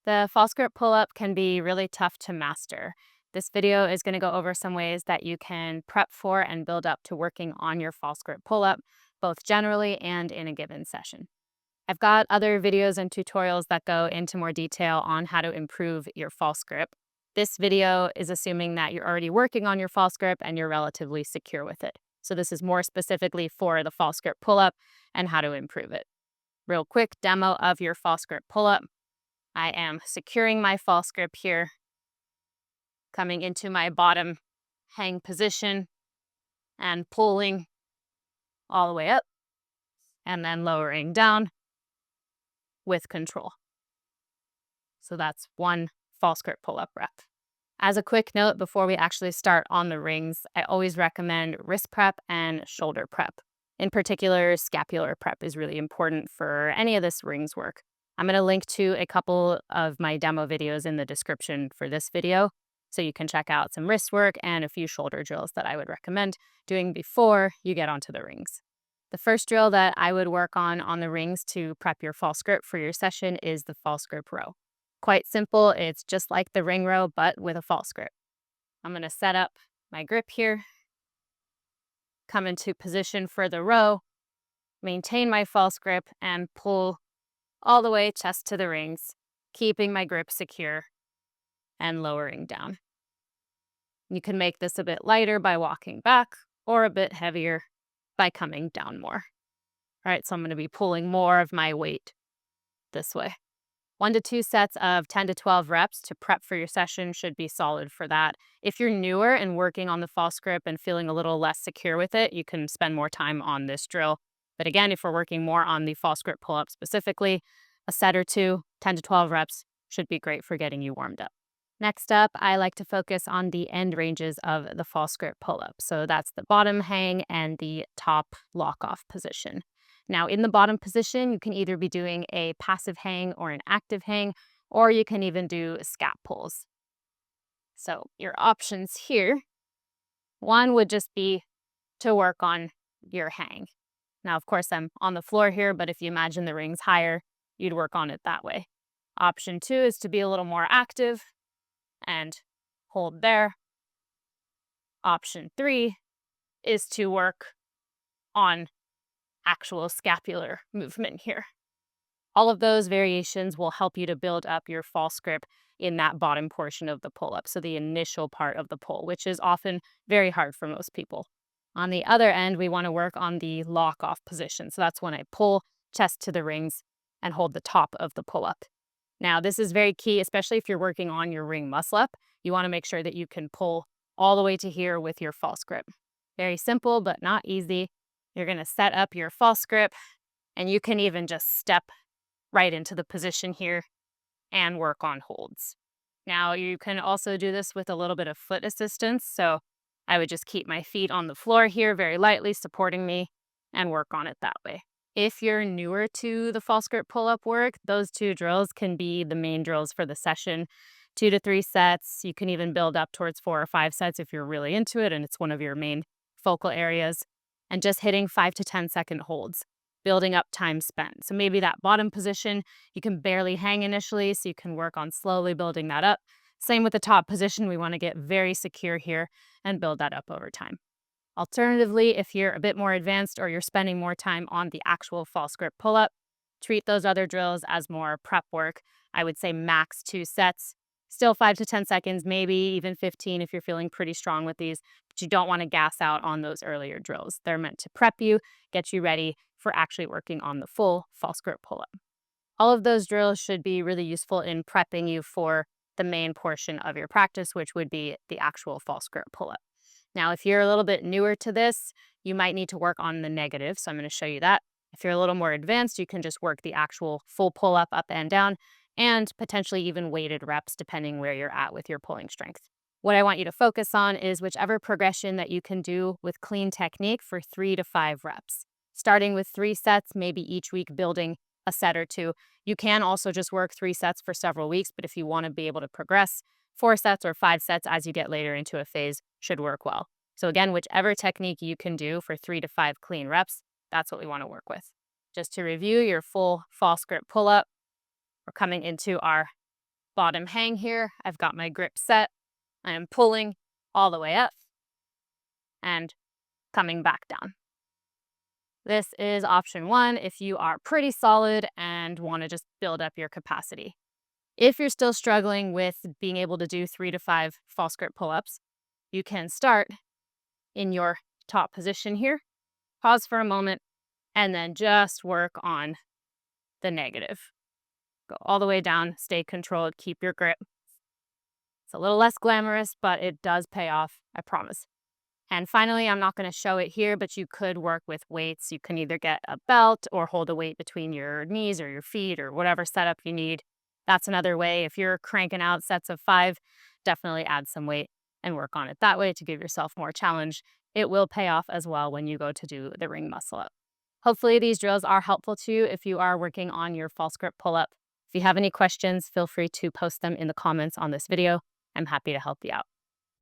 The false grip pull-up can be really tough to master. This video is going to go over some ways that you can prep for and build up to working on your false grip pull-up, both generally and in a given session. I've got other videos and tutorials that go into more detail on how to improve your false grip. This video is assuming that you're already working on your false grip and you're relatively secure with it. So this is more specifically for the false grip pull-up and how to improve it. Real quick demo of your false grip pull-up. I am securing my false grip here, coming into my bottom hang position and pulling all the way up and then lowering down with control. So that's one false grip pull-up rep. As a quick note, before we actually start on the rings, I always recommend wrist prep and shoulder prep. In particular, scapular prep is really important for any of this rings work. I'm going to link to a couple of my demo videos in the description for this video, so you can check out some wrist work and a few shoulder drills that I would recommend doing before you get onto the rings. The first drill that I would work on the rings to prep your false grip for your session is the false grip row. Quite simple, it's just like the ring row, but with a false grip. I'm going to set up my grip here, come into position for the row, maintain my false grip, and pull all the way chest to the rings, keeping my grip secure and lowering down. You can make this a bit lighter by walking back or a bit heavier by coming down more. All right, so I'm going to be pulling more of my weight this way. 1 to 2 sets of 10 to 12 reps to prep for your session should be solid for that. If you're newer and working on the false grip and feeling a little less secure with it, you can spend more time on this drill. But again, if we're working more on the false grip pull-up specifically, a set or two, 10 to 12 reps should be great for getting you warmed up. Next up, I like to focus on the end ranges of the false grip pull-up. So that's the bottom hang and the top lock-off position. Now, in the bottom position, you can either be doing a passive hang or an active hang, or you can even do scap pulls. So your options here, one would just be to work on your hang. Now, of course, I'm on the floor here, but if you imagine the rings higher, you'd work on it that way. Option 2 is to be a little more active and hold there. Option 3 is to work on actual scapular movement here. All of those variations will help you to build up your false grip in that bottom portion of the pull-up, so the initial part of the pull, which is often very hard for most people. On the other end, we want to work on the lock-off position. So that's when I pull chest to the rings and hold the top of the pull-up. Now, this is very key, especially if you're working on your ring muscle-up. You want to make sure that you can pull all the way to here with your false grip. Very simple, but not easy. You're going to set up your false grip, and you can even just step right into the position here and work on holds. Now, you can also do this with a little bit of foot assistance. So I would just keep my feet on the floor here very lightly, supporting me, and work on it that way. If you're newer to the false grip pull-up work, those 2 drills can be the main drills for the session. 2 to 3 sets. You can even build up towards 4 or 5 sets if you're really into it and it's one of your main focal areas. And just hitting 5 to 10 second holds, building up time spent. So maybe that bottom position, you can barely hang initially, so you can work on slowly building that up. Same with the top position. We want to get very secure here and build that up over time. Alternatively, if you're a bit more advanced or you're spending more time on the actual false grip pull-up, treat those other drills as more prep work. I would say max 2 sets, still 5 to 10 seconds, maybe even 15 if you're feeling pretty strong with these, but you don't want to gas out on those earlier drills. They're meant to prep you, get you ready for actually working on the full false grip pull-up. All of those drills should be really useful in prepping you for the main portion of your practice, which would be the actual false grip pull-up. Now, if you're a little bit newer to this, you might need to work on the negative, so I'm going to show you that. If you're a little more advanced, you can just work the actual full pull-up up and down, and potentially even weighted reps depending where you're at with your pulling strength. What I want you to focus on is whichever progression that you can do with clean technique for 3 to 5 reps. Starting with 3 sets, maybe each week building a set or 2. You can also just work 3 sets for several weeks, but if you want to be able to progress, 4 sets or 5 sets as you get later into a phase should work well. So again, whichever technique you can do for 3 to 5 clean reps, that's what we want to work with. Just to review your full false grip pull-up, we're coming into our bottom hang here. I've got my grip set. I am pulling all the way up and coming back down. This is option 1 if you are pretty solid and want to just build up your capacity. If you're still struggling with being able to do 3 to 5 false grip pull-ups, you can start in your top position here, pause for a moment, and then just work on the negative. Go all the way down, stay controlled, keep your grip. It's a little less glamorous, but it does pay off, I promise. And finally, I'm not going to show it here, but you could work with weights. You can either get a belt or hold a weight between your knees or your feet or whatever setup you need. That's another way. If you're cranking out sets of 5, definitely add some weight and work on it that way to give yourself more challenge. It will pay off as well when you go to do the ring muscle up. Hopefully these drills are helpful to you if you are working on your false grip pull-up. If you have any questions, feel free to post them in the comments on this video. I'm happy to help you out.